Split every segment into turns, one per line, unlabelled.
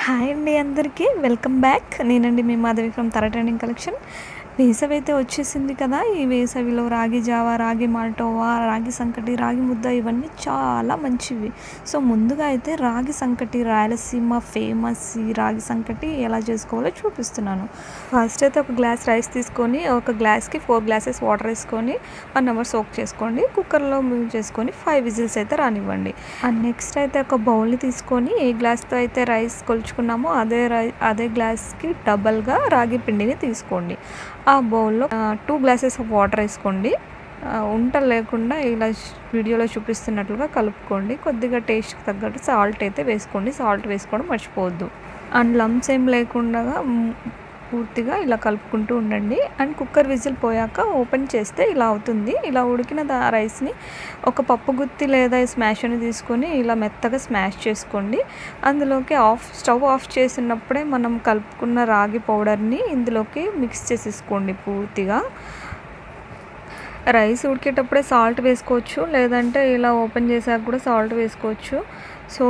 Hi అండి అందరికీ welcome back. నేనండి మీ మాధవి ఫ్రమ్ తర ట్రెండింగ్ కలెక్షన్. వేసవి అయితే వచ్చేసింది కదా. ఈ వేసవిలో రాగి జావా, రాగి మాల్టోవా, రాగి సంకటి, రాగి ముద్ద ఇవన్నీ చాలా మంచివి. సో ముందుగా అయితే రాగి సంకటి, రాయలసీమ ఫేమస్ ఈ రాగి సంకటి ఎలా చేసుకోవాలో చూపిస్తున్నాను. ఫస్ట్ అయితే ఒక గ్లాస్ రైస్ తీసుకొని ఒక గ్లాస్కి 4 గ్లాసెస్ వాటర్ వేసుకొని 1 అవర్ సోక్ చేసుకోండి. కుక్కర్లో మూవ్ చేసుకొని 5 విజిల్స్ అయితే రానివ్వండి. అండ్ నెక్స్ట్ అయితే ఒక బౌల్ని తీసుకొని ఏ గ్లాస్తో అయితే రైస్ కొలుచుకున్నామో అదే గ్లాస్కి డబల్గా రాగి పిండిని తీసుకోండి. ఆ బౌల్లో 2 గ్లాసెస్ ఆఫ్ వాటర్ వేసుకోండి. ఉంటలు లేకుండా ఇలా వీడియోలో చూపిస్తున్నట్లుగా కలుపుకోండి. కొద్దిగా టేస్ట్కి తగ్గట్టు సాల్ట్ అయితే వేసుకోండి. సాల్ట్ వేసుకోవడం మర్చిపోవద్దు. అండ్ లంప్స్ ఏం లేకుండా పూర్తిగా ఇలా కలుపుకుంటూ ఉండండి. అండ్ కుక్కర్ విజిల్ పోయాక ఓపెన్ చేస్తే ఇలా అవుతుంది. ఇలా ఉడికిన రైస్ని ఒక పప్పు గుత్తి లేదా స్మాషర్ని తీసుకొని ఇలా మెత్తగా స్మాష్ చేసుకోండి. అందులోకి స్టవ్ ఆఫ్ చేసినప్పుడే మనం కలుపుకున్న రాగి పౌడర్ని ఇందులోకి మిక్స్ చేసేసుకోండి. పూర్తిగా రైస్ ఉడికేటప్పుడే సాల్ట్ వేసుకోవచ్చు, లేదంటే ఇలా ఓపెన్ చేసాక కూడా సాల్ట్ వేసుకోవచ్చు. సో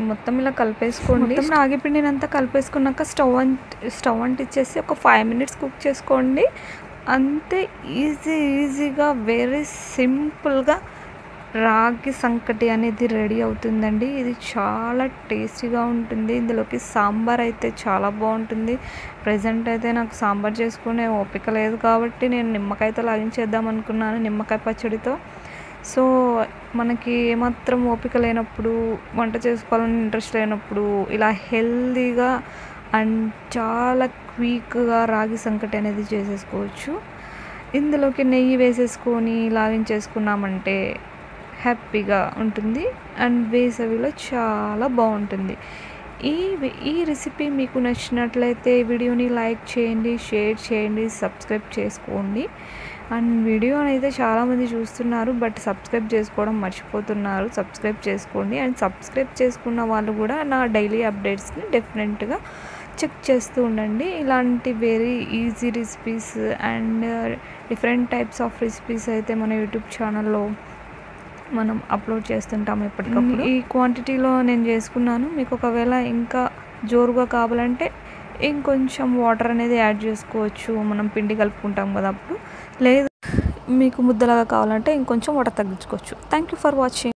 మొత్తం ఇలా కలిపేసుకోండి. మొత్తం రాగి పిండిని అంతా కలిపేసుకున్నాక స్టవ్ అంటించేసి ఒక 5 మినిట్స్ కుక్ చేసుకోండి. అంతే ఈజీగా వెరీ సింపుల్గా రాగి సంకటి అనేది రెడీ అవుతుందండి. ఇది చాలా టేస్టీగా ఉంటుంది. ఇందులోకి సాంబార్ అయితే చాలా బాగుంటుంది. ప్రజెంట్ అయితే నాకు సాంబార్ చేసుకునే ఓపిక లేదు కాబట్టి నేను నిమ్మకాయతో లాగించేద్దాం అనుకున్నాను, నిమ్మకాయ పచ్చడితో. సో మనకి ఏమాత్రం ఓపిక లేనప్పుడు, వంట చేసుకోవాలని ఇంట్రెస్ట్ లేనప్పుడు ఇలా హెల్తీగా అండ్ చాలా క్విక్గా రాగి సంకటి అనేది చేసేసుకోవచ్చు. ఇందులోకి నెయ్యి వేసేసుకొని లాగించేసుకున్నామంటే హ్యాపీగా ఉంటుంది. అండ్ వేసవిలో చాలా బాగుంటుంది. ఈ రెసిపీ మీకు నచ్చినట్లయితే వీడియోని లైక్ చేయండి, షేర్ చేయండి, సబ్స్క్రైబ్ చేసుకోండి. అండ్ వీడియోని అయితే చాలామంది చూస్తున్నారు, బట్ సబ్స్క్రైబ్ చేసుకోవడం మర్చిపోతున్నారు. సబ్స్క్రైబ్ చేసుకోండి. అండ్ సబ్స్క్రైబ్ చేసుకున్న వాళ్ళు కూడా నా డైలీ అప్డేట్స్ని డెఫినెట్గా చెక్ చేస్తూ ఉండండి. ఇలాంటి very easy recipes and different types of recipes అయితే మన యూట్యూబ్ ఛానల్లో మనం అప్లోడ్ చేస్తుంటాము ఎప్పటికప్పుడు. ఈ క్వాంటిటీలో నేను చేసుకున్నాను. మీకు ఒకవేళ ఇంకా జోరుగా కావాలంటే ఇంకొంచెం వాటర్ అనేది యాడ్ చేసుకోవచ్చు. మనం పిండి కలుపుకుంటాం కదా అప్పుడు. లేదు మీకు ముద్దలాగా కావాలంటే ఇంకొంచెం వాటర్ తగ్గించుకోవచ్చు. Thank you for watching.